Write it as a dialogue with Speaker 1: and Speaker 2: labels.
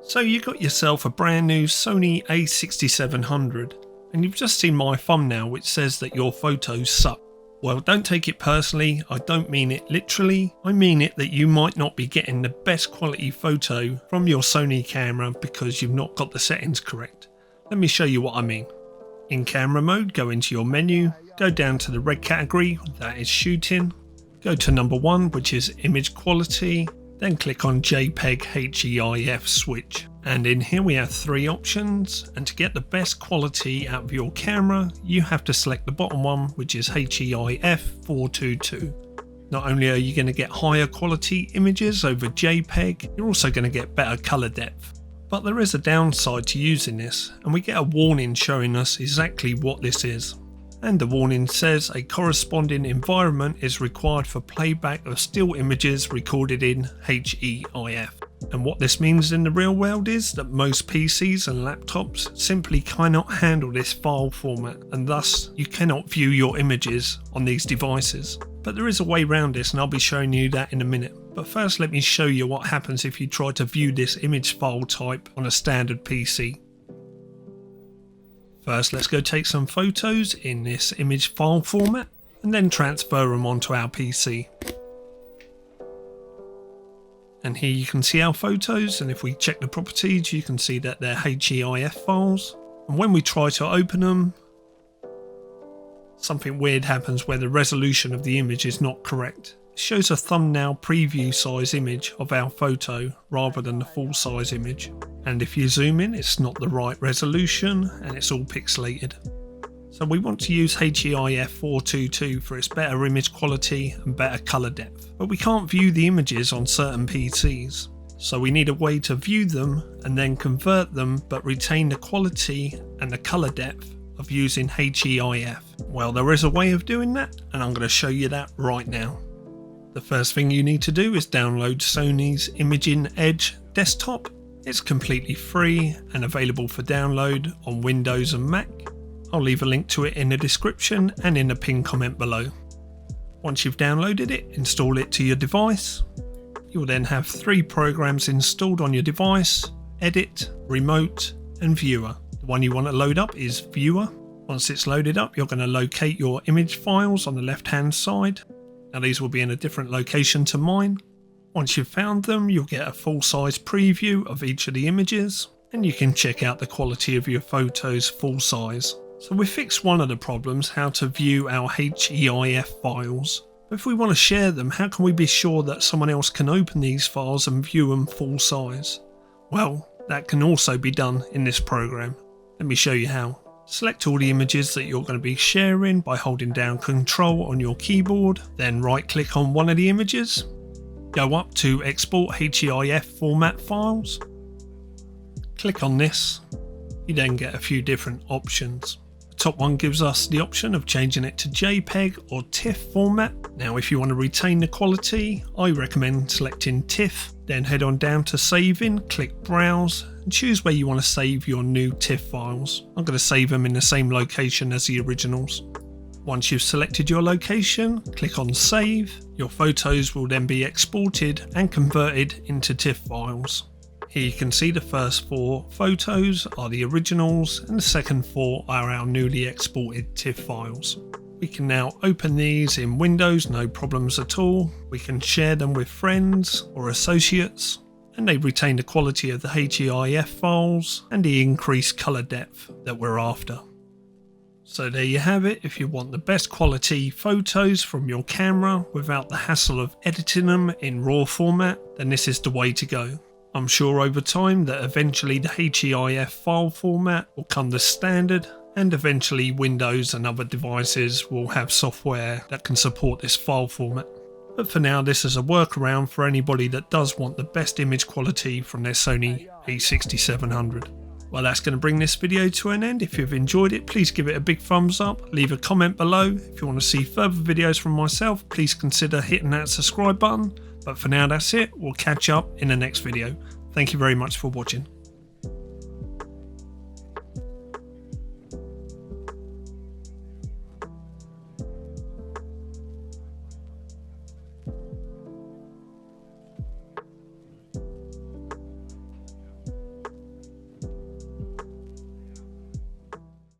Speaker 1: So you got yourself a brand new Sony A6700 and you've just seen my thumbnail which says that your photos suck. Well, don't take it personally, I don't mean it literally, I mean it that you might not be getting the best quality photo from your Sony camera because you've not got the settings correct. Let me show you what I mean. In camera mode, go into your menu, go down to the red category, that is shooting, go to number 1 which is image quality, then click on JPEG HEIF switch. And in here we have 3 options, and to get the best quality out of your camera you have to select the bottom one which is HEIF 422. Not only are you going to get higher quality images over JPEG, you're also going to get better colour depth. But there is a downside to using this, and we get a warning showing us exactly what this is. And the warning says a corresponding environment is required for playback of still images recorded in HEIF. And what this means in the real world is that most PCs and laptops simply cannot handle this file format, and thus you cannot view your images on these devices. But there is a way around this, and I'll be showing you that in a minute. But first let me show you what happens if you try to view this image file type on a standard PC. First, let's go take some photos in this image file format and then transfer them onto our PC. And here you can see our photos, and if we check the properties you can see that they're HEIF files, and when we try to open them something weird happens where the resolution of the image is not correct. It shows a thumbnail preview size image of our photo rather than the full size image, and if you zoom in it's not the right resolution and it's all pixelated. So we want to use HEIF 422 for its better image quality and better colour depth, but we can't view the images on certain PCs, so we need a way to view them and then convert them but retain the quality and the colour depth of using HEIF. Well, there is a way of doing that, and I'm going to show you that right now. The first thing you need to do is download Sony's Imaging Edge desktop. It's completely free and available for download on Windows and Mac. I'll leave a link to it in the description and in the pinned comment below. Once you've downloaded it, install it to your device. You'll then have 3 programs installed on your device: Edit, Remote and Viewer. The one you want to load up is Viewer. Once it's loaded up, you're going to locate your image files on the left hand side. Now these will be in a different location to mine. Once you've found them, you'll get a full size preview of each of the images, and you can check out the quality of your photos full size. So we fixed one of the problems, how to view our HEIF files. But if we want to share them, how can we be sure that someone else can open these files and view them full size? Well, that can also be done in this program. Let me show you how. Select all the images that you're going to be sharing by holding down Control on your keyboard, then right click on one of the images, go up to Export HEIF format files, click on this. You then get a few different options. Top one gives us the option of changing it to JPEG or TIFF format. Now if you want to retain the quality, I recommend selecting TIFF, then head on down to saving, click browse and choose where you want to save your new TIFF files. I'm going to save them in the same location as the originals. Once you've selected your location, click on save. Your photos will then be exported and converted into TIFF files. Here you can see the first 4 photos are the originals and the second 4 are our newly exported TIFF files. We can now open these in Windows, no problems at all. We can share them with friends or associates, and they retain the quality of the HEIF files and the increased colour depth that we're after. So there you have it. If you want the best quality photos from your camera without the hassle of editing them in RAW format, then this is the way to go. I'm sure over time that eventually the HEIF file format will come the standard, and eventually Windows and other devices will have software that can support this file format. But for now, this is a workaround for anybody that does want the best image quality from their Sony A6700. Well, that's going to bring this video to an end. If you've enjoyed it, please give it a big thumbs up, leave a comment below. If you want to see further videos from myself, please consider hitting that subscribe button. But for now, that's it. We'll catch up in the next video. Thank you very much for watching.